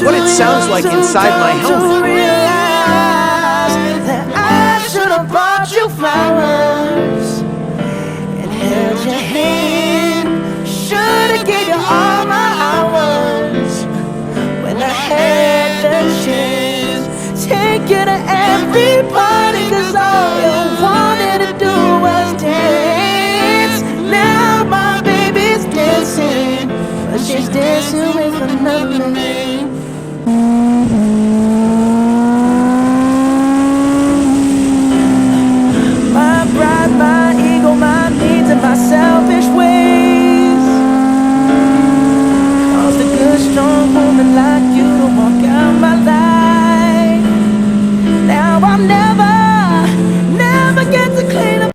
what it sounds like inside my helmet. Realize that I should have bought you flowers and held your hand. Should have gave you all my hours when I had the chance. Take you to every party, 'cause all you wanted to do was dance. Now my baby's dancing, but she's dancing with another man.